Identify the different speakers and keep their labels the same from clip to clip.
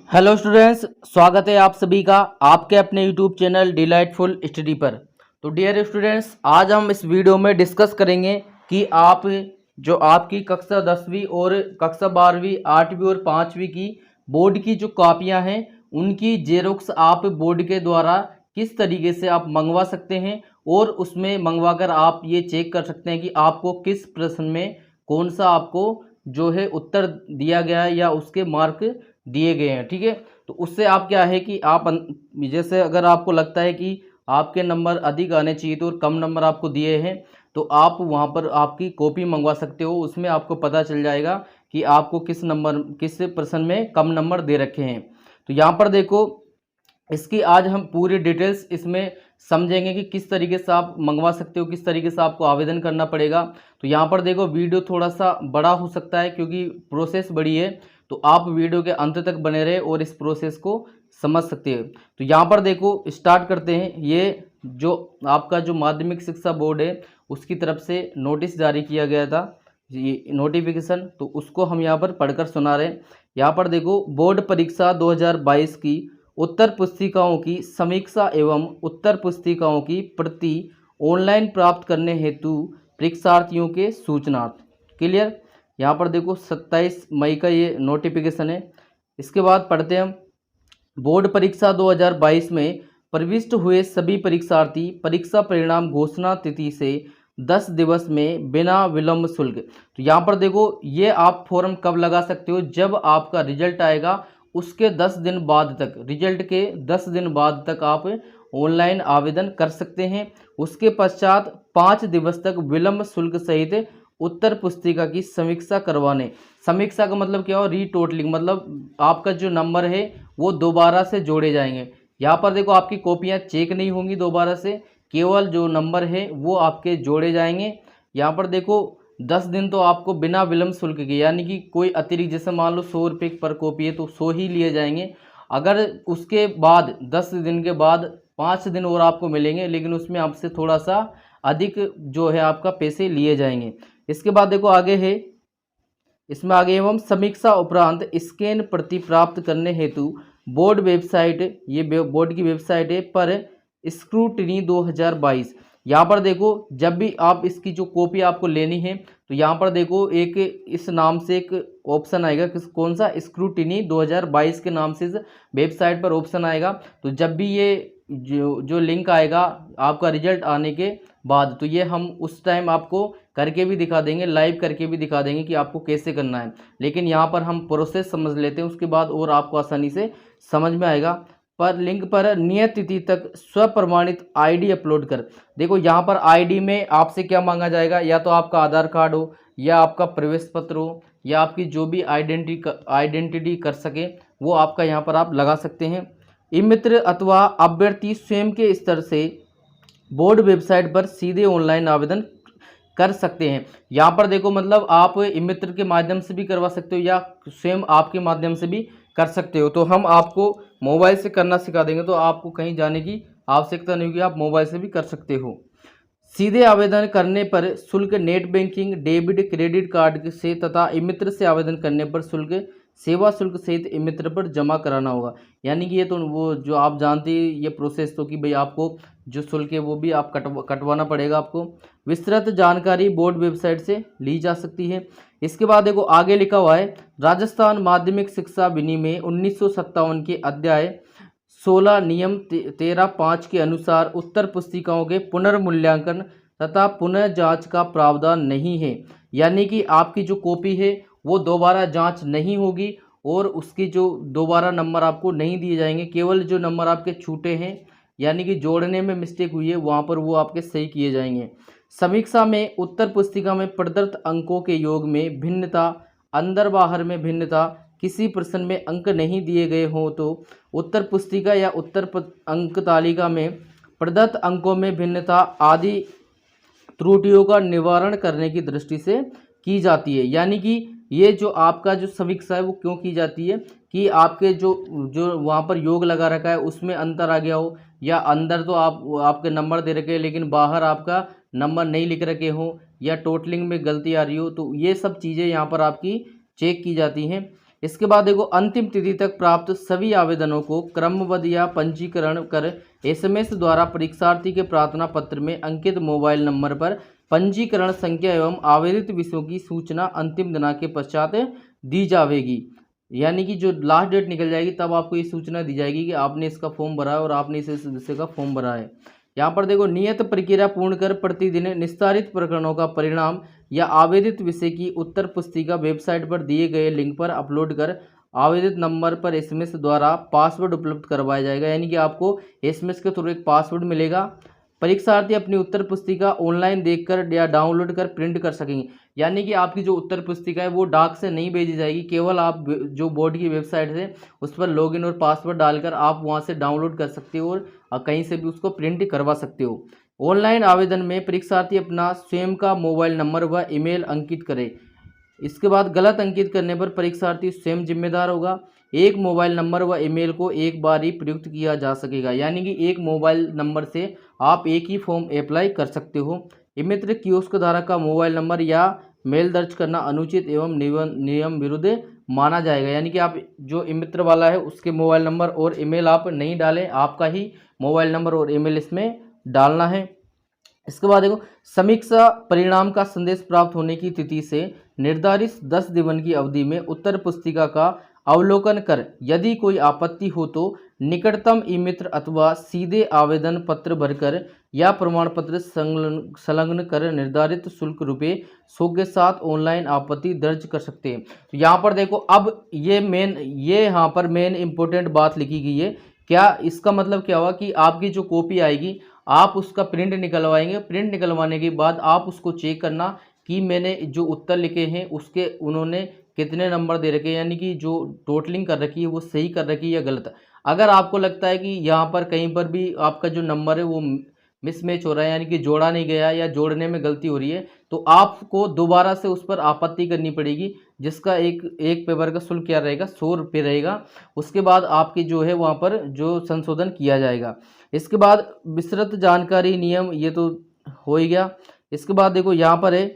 Speaker 1: Hello students, स्वागत है आप सभी का आपके अपने यूट्यूब चैनल डिलाइटफुल स्टडी पर। तो डियर स्टूडेंट्स, आज हम इस वीडियो में डिस्कस करेंगे कि आप जो आपकी कक्षा 10वीं और कक्षा 12वीं 8वीं और 5वीं की बोर्ड की जो कॉपियां हैं उनकी जेरोक्स आप बोर्ड के द्वारा किस तरीके से आप मंगवा सकते हैं और उसमें मंगवाकर आप ये चेक कर सकते हैं कि आपको किस प्रश्न में कौन सा आपको जो है उत्तर दिया गया है या उसके मार्क दिए गए हैं। ठीक है, तो उससे आप क्या है कि आप जैसे अगर आपको लगता है कि आपके नंबर अधिक आने चाहिए तो और कम नंबर आपको दिए हैं तो आप वहां पर आपकी कॉपी मंगवा सकते हो। उसमें आपको पता चल जाएगा कि आपको किस प्रश्न में कम नंबर दे रखे हैं। तो यहाँ पर देखो, इसकी आज हम पूरी डिटेल्स इसमें समझेंगे कि किस तरीके से आप मंगवा सकते हो, किस तरीके से आपको आवेदन करना पड़ेगा। तो यहाँ पर देखो, वीडियो थोड़ा सा बड़ा हो सकता है क्योंकि प्रोसेस बड़ी है, तो आप वीडियो के अंत तक बने रहे और इस प्रोसेस को समझ सकते हो। तो यहाँ पर देखो, स्टार्ट करते हैं। ये जो आपका जो माध्यमिक शिक्षा बोर्ड है उसकी तरफ से नोटिस जारी किया गया था, ये नोटिफिकेशन, तो उसको हम यहाँ पर पढ़कर सुना रहे हैं। यहाँ पर देखो, बोर्ड परीक्षा 2022 की उत्तर पुस्तिकाओं की समीक्षा एवं उत्तर पुस्तिकाओं की प्रति ऑनलाइन प्राप्त करने हेतु परीक्षार्थियों के सूचना। क्लियर। यहाँ पर देखो 27 मई का ये नोटिफिकेशन है। इसके बाद पढ़ते हैं हम। बोर्ड परीक्षा 2022 में प्रविष्ट हुए सभी परीक्षार्थी परीक्षा परिणाम घोषणा तिथि से 10 दिवस में बिना विलंब शुल्क। तो यहाँ पर देखो, ये आप फॉर्म कब लगा सकते हो, जब आपका रिजल्ट आएगा उसके 10 दिन बाद तक, रिजल्ट के 10 दिन बाद तक आप ऑनलाइन आवेदन कर सकते हैं। उसके पश्चात 5 दिवस तक विलंब शुल्क सहित उत्तर पुस्तिका की समीक्षा करवाने। समीक्षा का मतलब क्या हो, रीटोटलिंग, मतलब आपका जो नंबर है वो दोबारा से जोड़े जाएंगे। यहाँ पर देखो, आपकी कॉपियाँ चेक नहीं होंगी दोबारा से, केवल जो नंबर है वो आपके जोड़े जाएंगे। यहाँ पर देखो, 10 दिन तो आपको बिना विलंब शुल्क के, यानी कि कोई अतिरिक्त, जैसे मान लो 100 रुपये पर कॉपी है तो 100 ही लिए जाएंगे। अगर उसके बाद 10 दिन के बाद 5 दिन और आपको मिलेंगे, लेकिन उसमें आपसे थोड़ा सा अधिक जो है आपका पैसे लिए जाएंगे। इसके बाद देखो आगे है, इसमें आगे एवं समीक्षा उपरांत स्कैन प्रति प्राप्त करने हेतु बोर्ड वेबसाइट, ये बोर्ड की वेबसाइट है, पर स्क्रूटिनी 2022। यहाँ पर देखो, जब भी आप इसकी जो कॉपी आपको लेनी है तो यहाँ पर देखो एक इस नाम से एक ऑप्शन आएगा, कौन सा, स्क्रूटिनी 2022 के नाम से इस वेबसाइट पर ऑप्शन आएगा। तो जब भी ये जो लिंक आएगा आपका रिजल्ट आने के बाद, तो ये हम उस टाइम आपको करके भी दिखा देंगे, लाइव करके भी दिखा देंगे कि आपको कैसे करना है। लेकिन यहाँ पर हम प्रोसेस समझ लेते हैं, उसके बाद और आपको आसानी से समझ में आएगा। पर लिंक पर नियत तिथि तक स्वप्रमाणित आईडी अपलोड कर। देखो यहाँ पर आईडी में आपसे क्या मांगा जाएगा, या तो आपका आधार कार्ड हो, या आपका प्रवेश पत्र हो, या आपकी जो भी आइडेंटिटी कर सके वो आपका यहाँ पर आप लगा सकते हैं। ई मित्र अथवा अभ्यर्थी स्वयं के स्तर से बोर्ड वेबसाइट पर सीधे ऑनलाइन आवेदन कर सकते हैं। यहाँ पर देखो, मतलब आप ई मित्र के माध्यम से भी करवा सकते हो या स्वयं आपके माध्यम से भी कर सकते हो। तो हम आपको मोबाइल से करना सिखा देंगे, तो आपको कहीं जाने की आवश्यकता नहीं होगी, आप मोबाइल से भी कर सकते हो। सीधे आवेदन करने पर शुल्क net banking, debit credit card से तथा ई मित्र से आवेदन करने पर शुल्क सेवा शुल्क सहित ई मित्र पर जमा कराना होगा। यानी कि ये तो वो जो आप जानते हैं ये प्रोसेस, तो कि भाई आपको जो शुल्क है वो भी आप कटवाना पड़ेगा आपको। विस्तृत जानकारी बोर्ड वेबसाइट से ली जा सकती है। इसके बाद देखो आगे लिखा हुआ है, राजस्थान माध्यमिक शिक्षा विनिमय 1957 के अध्याय 16 नियम 13(5) के अनुसार उत्तर पुस्तिकाओं के पुनर्मूल्यांकन तथा पुनः जांच का प्रावधान नहीं है। यानी कि आपकी जो कॉपी है वो दोबारा जांच नहीं होगी और उसकी जो दोबारा नंबर आपको नहीं दिए जाएंगे। केवल जो नंबर आपके छूटे हैं, यानी कि जोड़ने में मिस्टेक हुई है, वहाँ पर वो आपके सही किए जाएंगे। समीक्षा में उत्तर पुस्तिका में प्रदत्त अंकों के योग में भिन्नता, अंदर बाहर में भिन्नता, किसी प्रश्न में अंक नहीं दिए गए हों तो उत्तर पुस्तिका या अंक तालिका में प्रदत्त अंकों में भिन्नता आदि त्रुटियों का निवारण करने की दृष्टि से की जाती है। यानी कि ये जो आपका जो समीक्षा है वो क्यों की जाती है कि आपके जो जो वहाँ पर योग लगा रखा है उसमें अंतर आ गया हो, या अंदर तो आपके नंबर दे रखे हैं लेकिन बाहर आपका नंबर नहीं लिख रखे हो, या टोटलिंग में गलती आ रही हो, तो ये सब चीज़ें यहाँ पर आपकी चेक की जाती हैं। इसके बाद देखो अंतिम तिथि तक प्राप्त सभी आवेदनों को क्रमबद्ध या पंजीकरण कर एसएमएस द्वारा परीक्षार्थी के प्रार्थना पत्र में अंकित मोबाइल नंबर पर पंजीकरण संख्या एवं आवेदित विषयों की सूचना अंतिम दिनांक के पश्चात दी जाएगी। यानी कि जो लास्ट डेट निकल जाएगी तब आपको ये सूचना दी जाएगी कि आपने इसका फॉर्म भरा है और आपने इस विषय का फॉर्म भरा है। यहाँ पर देखो नियत प्रक्रिया पूर्ण कर प्रतिदिन निस्तारित प्रकरणों का परिणाम या आवेदित विषय की उत्तर पुस्तिका वेबसाइट पर दिए गए लिंक पर अपलोड कर आवेदित नंबर पर एसएमएस द्वारा पासवर्ड उपलब्ध करवाया जाएगा। यानी कि आपको एसएमएस के थ्रू एक पासवर्ड मिलेगा। परीक्षार्थी अपनी उत्तर पुस्तिका ऑनलाइन देखकर या डाउनलोड कर प्रिंट कर सकेंगे। यानी कि आपकी जो उत्तर पुस्तिका है वो डाक से नहीं भेजी जाएगी, केवल आप जो बोर्ड की वेबसाइट है उस पर लॉगिन और पासवर्ड डालकर आप वहां से डाउनलोड कर सकते हो और कहीं से भी उसको प्रिंट करवा सकते हो। ऑनलाइन आवेदन में परीक्षार्थी अपना स्वयं का मोबाइल नंबर व ईमेल अंकित करे। इसके बाद गलत अंकित करने पर परीक्षार्थी स्वयं जिम्मेदार होगा। एक मोबाइल नंबर व ईमेल को एक बार ही प्रयुक्त किया जा सकेगा। यानी कि एक मोबाइल नंबर से आप एक ही फॉर्म अप्लाई कर सकते हो। ई-मित्र कियोस्क धारक का मोबाइल नंबर या मेल दर्ज करना अनुचित एवं नियम विरुद्ध माना जाएगा। यानी कि आप जो ई-मित्र वाला है उसके मोबाइल नंबर और ईमेल आप नहीं डालें, आपका ही मोबाइल नंबर और ईमेल इसमें डालना है। इसके बाद देखो समीक्षा परिणाम का संदेश प्राप्त होने की तिथि से निर्धारित 10 दिन की अवधि में उत्तर पुस्तिका का अवलोकन कर यदि कोई आपत्ति हो तो निकटतम ई-मित्र अथवा सीधे आवेदन पत्र भरकर या प्रमाण पत्र संलग्न कर निर्धारित शुल्क रुपये 100 के साथ ऑनलाइन आपत्ति दर्ज कर सकते हैं। तो यहाँ पर देखो अब ये यहाँ पर मेन इंपॉर्टेंट बात लिखी गई है। क्या इसका मतलब क्या हुआ कि आपकी जो कॉपी आएगी आप उसका प्रिंट निकलवाएंगे। प्रिंट निकलवाने के बाद आप उसको चेक करना कि मैंने जो उत्तर लिखे हैं उसके उन्होंने कितने नंबर दे रखे हैं, यानी कि जो टोटलिंग कर रखी है वो सही कर रखी है या गलत। अगर आपको लगता है कि यहाँ पर कहीं पर भी आपका जो नंबर है वो मिसमैच हो रहा है, यानी कि जोड़ा नहीं गया या जोड़ने में गलती हो रही है, तो आपको दोबारा से उस पर आपत्ति करनी पड़ेगी, जिसका एक पेपर का शुल्क क्या रहेगा, 100 रुपये रहेगा। उसके बाद आपकी जो है वहाँ पर जो संशोधन किया जाएगा। इसके बाद विस्तृत जानकारी नियम ये तो हो ही गया। इसके बाद देखो यहाँ पर है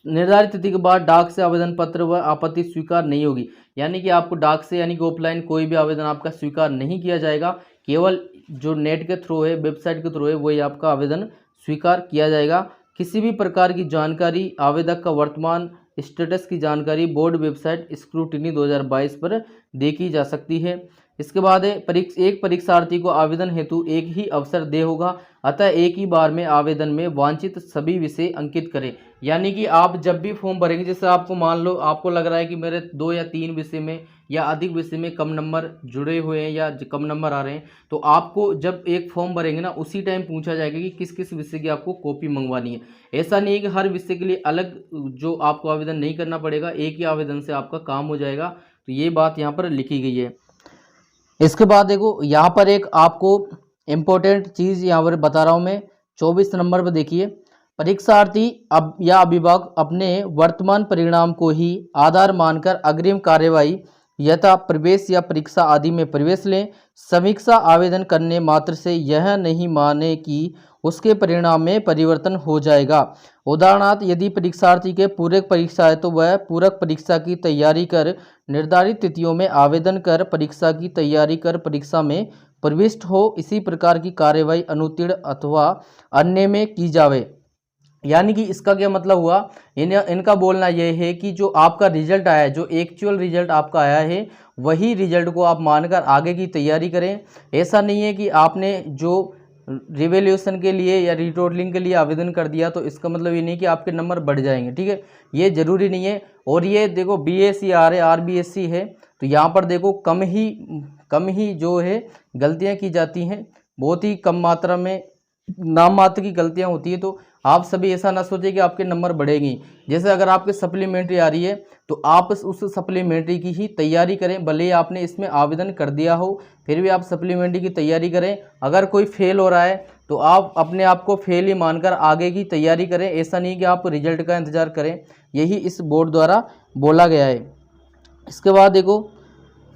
Speaker 1: निर्धारित तिथि के बाद डाक से आवेदन पत्र व आपत्ति स्वीकार नहीं होगी। यानी कि आपको डाक से यानी कि ऑफलाइन कोई भी आवेदन आपका स्वीकार नहीं किया जाएगा, केवल जो नेट के थ्रू है, वेबसाइट के थ्रू है, वही आपका आवेदन स्वीकार किया जाएगा। किसी भी प्रकार की जानकारी, आवेदक का वर्तमान स्टेटस की जानकारी बोर्ड वेबसाइट स्क्रूटिनी 2022 पर देखी जा सकती है। इसके बाद है एक परीक्षार्थी को आवेदन हेतु एक ही अवसर दे होगा, अतः एक ही बार में आवेदन में वांछित सभी विषय अंकित करें। यानी कि आप जब भी फॉर्म भरेंगे, जैसे आपको मान लो आपको लग रहा है कि मेरे 2 या 3 विषय में या अधिक विषय में कम नंबर जुड़े हुए हैं या कम नंबर आ रहे हैं, तो आपको जब एक फॉर्म भरेंगे ना उसी टाइम पूछा जाएगा कि किस किस विषय की आपको कॉपी मंगवानी है। ऐसा नहीं है कि हर विषय के लिए अलग जो आपको आवेदन नहीं करना पड़ेगा, एक ही आवेदन से आपका काम हो जाएगा। तो ये बात यहाँ पर लिखी गई है। इसके बाद देखो यहाँ पर एक आपको इम्पोर्टेंट चीज़ यहाँ पर बता रहा हूँ मैं। 24 नंबर पर देखिए, परीक्षार्थी या अभिभावक अपने वर्तमान परिणाम को ही आधार मानकर अग्रिम कार्यवाही यथा प्रवेश या परीक्षा आदि में प्रवेश लें। समीक्षा आवेदन करने मात्र से यह नहीं माने कि उसके परिणाम में परिवर्तन हो जाएगा। उदाहरणार्थ, यदि परीक्षार्थी के पूरक परीक्षा है तो वह पूरक परीक्षा की तैयारी कर निर्धारित तिथियों में आवेदन कर परीक्षा की तैयारी कर परीक्षा में प्रविष्ट हो। इसी प्रकार की कार्यवाही अनुत्तीर्ण अथवा अन्य में की जावे। यानी कि इसका क्या मतलब हुआ, इनका बोलना यह है कि जो आपका रिजल्ट आया है, जो एक्चुअल रिजल्ट आपका आया है, वही रिजल्ट को आप मानकर आगे की तैयारी करें। ऐसा नहीं है कि आपने जो रिवैल्यूएशन के लिए या रिटोटलिंग के लिए आवेदन कर दिया तो इसका मतलब ये नहीं कि आपके नंबर बढ़ जाएंगे, ठीक है, ये ज़रूरी नहीं है। और ये देखो बीएससी आ रहे आरबीएससी है, तो यहाँ पर देखो कम ही जो है गलतियाँ की जाती हैं, बहुत ही कम मात्रा में नाम मात्र की गलतियाँ होती है। तो आप सभी ऐसा ना सोचें कि आपके नंबर बढ़ेंगी। जैसे अगर आपके सप्लीमेंट्री आ रही है तो आप उस सप्लीमेंट्री की ही तैयारी करें, भले ही आपने इसमें आवेदन कर दिया हो फिर भी आप सप्लीमेंट्री की तैयारी करें। अगर कोई फेल हो रहा है तो आप अपने आप को फेल ही मानकर आगे की तैयारी करें। ऐसा नहीं कि आप रिजल्ट का इंतज़ार करें, यही इस बोर्ड द्वारा बोला गया है। इसके बाद देखो,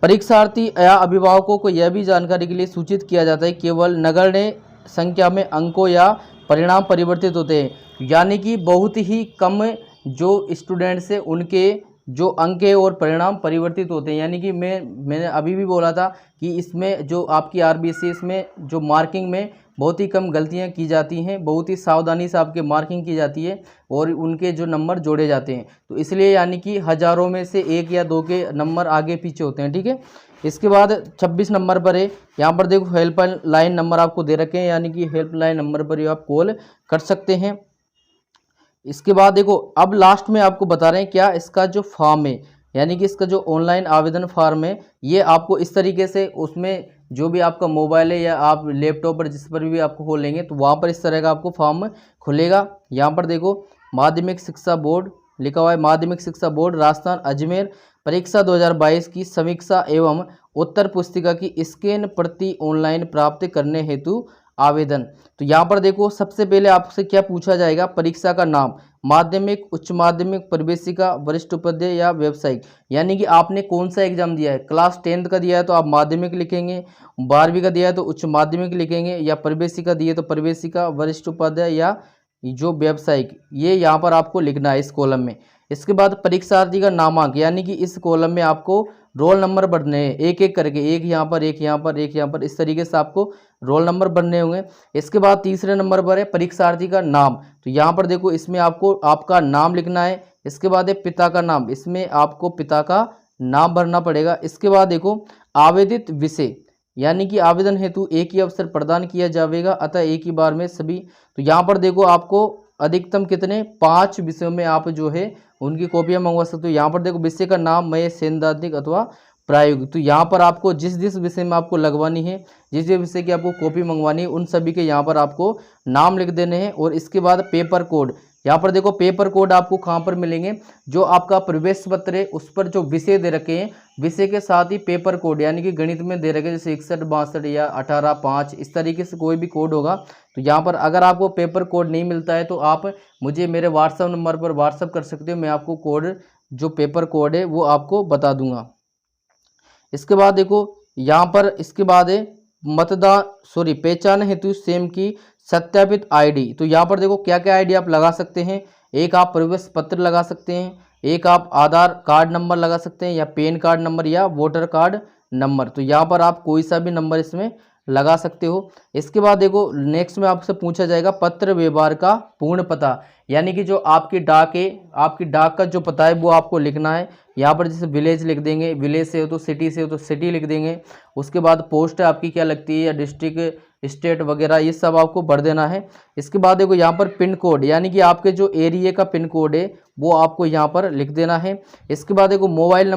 Speaker 1: परीक्षार्थी या अभिभावकों को यह भी जानकारी के लिए सूचित किया जाता है केवल नगण्य संख्या में अंकों या परिणाम परिवर्तित होते हैं। यानी कि बहुत ही कम जो स्टूडेंट्स हैं उनके जो अंक है और परिणाम परिवर्तित होते हैं। यानी कि मैंने अभी भी बोला था कि इसमें जो आपकी आरबीसी इसमें जो मार्किंग में बहुत ही कम गलतियां की जाती हैं, बहुत ही सावधानी से आपके मार्किंग की जाती है और उनके जो नंबर जोड़े जाते हैं। तो इसलिए यानी कि हज़ारों में से 1 या 2 के नंबर आगे पीछे होते हैं, ठीक है। इसके बाद 26 नंबर पर है, यहाँ पर देखो हेल्पलाइन नंबर आपको दे रखे हैं, यानी कि हेल्पलाइन नंबर पर आप कॉल कर सकते हैं। इसके बाद देखो अब लास्ट में आपको बता रहे हैं क्या इसका जो फॉर्म है, यानी कि इसका जो ऑनलाइन आवेदन फॉर्म है, ये आपको इस तरीके से उसमें जो भी आपका मोबाइल है या आप लैपटॉप पर जिस पर भी आपको खोलेंगे तो वहाँ पर इस तरह का आपको फॉर्म खुलेगा। यहाँ पर देखो माध्यमिक शिक्षा बोर्ड लिखा हुआ है, माध्यमिक शिक्षा बोर्ड राजस्थान अजमेर परीक्षा 2022 की समीक्षा एवं उत्तर पुस्तिका की स्कैन प्रति ऑनलाइन प्राप्त करने हेतु आवेदन। तो यहाँ पर देखो सबसे पहले आपसे क्या पूछा जाएगा, परीक्षा का नाम, माध्यमिक, उच्च माध्यमिक, प्रवेशिका, वरिष्ठ उपाध्याय या व्यावसायिक। यानी कि आपने कौन सा एग्जाम दिया है, क्लास 10th का दिया है तो आप माध्यमिक लिखेंगे, 12वीं का दिया है तो उच्च माध्यमिक लिखेंगे, या प्रवेशिका दिए तो प्रवेशिका, वरिष्ठ उपाध्याय या जो व्यावसायिक, ये यहाँ पर आपको लिखना है इस कॉलम में। इसके बाद परीक्षार्थी का नामांक, यानी कि इस कॉलम में आपको रोल नंबर भरने हैं एक एक करके, एक यहाँ पर, एक यहाँ पर, एक यहाँ पर, इस तरीके से आपको रोल नंबर भरने होंगे। इसके बाद तीसरे नंबर पर है परीक्षार्थी का नाम, तो यहाँ पर देखो इसमें आपको आपका नाम लिखना है। इसके बाद है पिता का नाम, इसमें आपको पिता का नाम भरना पड़ेगा। इसके बाद देखो आवेदित विषय, यानी कि आवेदन हेतु एक ही अवसर प्रदान किया जाएगा अतः एक ही बार में सभी। तो यहाँ पर देखो आपको अधिकतम कितने 5 विषयों में आप जो है उनकी कॉपियाँ मंगवा सकते हो। यहाँ पर देखो विषय का नाम मय सैद्धांतिक अथवा प्रायोगिक, तो यहाँ पर आपको जिस जिस विषय में आपको लगवानी है, जिस जिस विषय की आपको कॉपी मंगवानी है, उन सभी के यहाँ पर आपको नाम लिख देने हैं। और इसके बाद पेपर कोड, यहाँ पर देखो पेपर कोड आपको कहाँ पर मिलेंगे, जो आपका प्रवेश पत्र है उस पर जो विषय दे रखे हैं, विषय के साथ ही पेपर कोड, यानी कि गणित में दे रखे जैसे 61, 62 या 18, 5, इस तरीके से कोई भी कोड होगा। तो यहाँ पर अगर आपको पेपर कोड नहीं मिलता है तो आप मुझे मेरे व्हाट्सएप नंबर पर व्हाट्सएप कर सकते हो, मैं आपको कोड जो पेपर कोड है वो आपको बता दूंगा। इसके बाद देखो यहाँ पर इसके बाद है पहचान हेतु सेम की सत्यापित आईडी। तो यहाँ पर देखो क्या क्या आईडी आप लगा सकते हैं, एक आप प्रवेश पत्र लगा सकते हैं, एक आप आधार कार्ड नंबर लगा सकते हैं, या पैन कार्ड नंबर या वोटर कार्ड नंबर। तो यहाँ पर आप कोई सा भी नंबर इसमें लगा सकते हो। इसके बाद देखो नेक्स्ट में आपसे पूछा जाएगा पत्र व्यवहार का पूर्ण पता, यानी कि जो आपकी डाक है, आपकी डाक का जो पता है वो आपको लिखना है। यहाँ पर जैसे विलेज लिख देंगे, विलेज से हो तो सिटी से हो तो सिटी लिख देंगे। उसके बाद पोस्ट आपकी क्या लगती है या डिस्ट्रिक्ट स्टेट वगैरह ये सब आपको भर देना है। इसके बाद देखो यहाँ पर पिन कोड, यानी कि आपके जो एरिया का पिन कोड है वो आपको यहाँ पर लिख देना है। इसके बाद देखो मोबाइल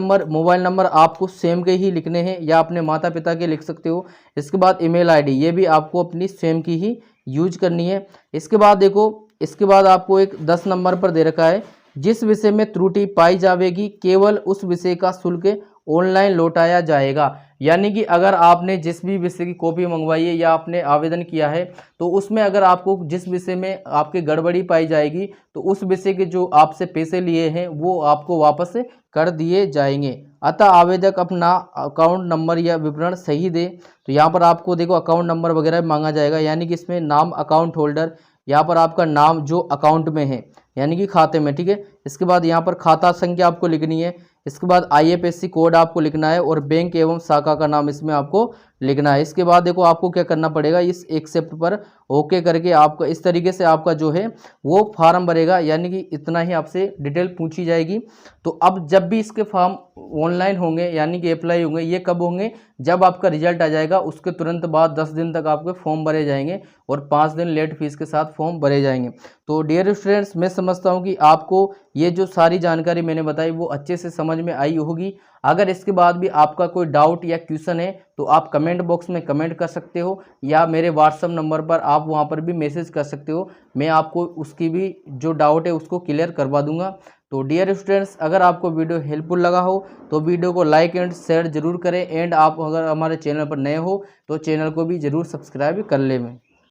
Speaker 1: नंबर आपको सेम के ही लिखने हैं या अपने माता पिता के लिख सकते हो। इसके बाद ईमेल आईडी, ये भी आपको अपनी सेम की ही यूज करनी है। इसके बाद देखो इसके बाद आपको एक 10 नंबर पर दे रखा है, जिस विषय में त्रुटि पाई जाएगी केवल उस विषय का शुल्क ऑनलाइन लौटाया जाएगा। यानी कि अगर आपने जिस भी विषय की कॉपी मंगवाई है या आपने आवेदन किया है तो उसमें अगर आपको जिस विषय में आपकी गड़बड़ी पाई जाएगी तो उस विषय के जो आपसे पैसे लिए हैं वो आपको वापस कर दिए जाएंगे। अतः आवेदक अपना अकाउंट नंबर या विवरण सही दे। तो यहाँ पर आपको देखो अकाउंट नंबर वगैरह मांगा जाएगा, यानी कि इसमें नाम अकाउंट होल्डर, यहाँ पर आपका नाम जो अकाउंट में है यानी कि खाते में, ठीक है। इसके बाद यहाँ पर खाता संख्या आपको लिखनी है। इसके बाद IFSC कोड आपको लिखना है और बैंक एवं शाखा का नाम इसमें आपको लिखना है। इसके बाद देखो आपको क्या करना पड़ेगा, इस एक्सेप्ट पर ओके करके आपका इस तरीके से आपका जो है वो फॉर्म भरेगा, यानी कि इतना ही आपसे डिटेल पूछी जाएगी। तो अब जब भी इसके फॉर्म ऑनलाइन होंगे यानी कि अप्लाई होंगे, ये कब होंगे, जब आपका रिजल्ट आ जाएगा उसके तुरंत बाद 10 दिन तक आपके फॉर्म भरे जाएंगे और 5 दिन लेट फीस के साथ फॉर्म भरे जाएंगे। तो डियर स्टूडेंट्स, मैं समझता हूँ कि आपको ये जो सारी जानकारी मैंने बताई वो अच्छे से समझ में आई होगी। अगर इसके बाद भी आपका कोई डाउट या क्वेश्चन है तो आप कमेंट बॉक्स में कमेंट कर सकते हो या मेरे व्हाट्सएप नंबर पर आप वहां पर भी मैसेज कर सकते हो, मैं आपको उसकी भी जो डाउट है उसको क्लियर करवा दूंगा। तो डियर स्टूडेंट्स, अगर आपको वीडियो हेल्पफुल लगा हो तो वीडियो को लाइक एंड शेयर जरूर करें, एंड आप अगर हमारे चैनल पर नए हो तो चैनल को भी जरूर सब्सक्राइब कर लें।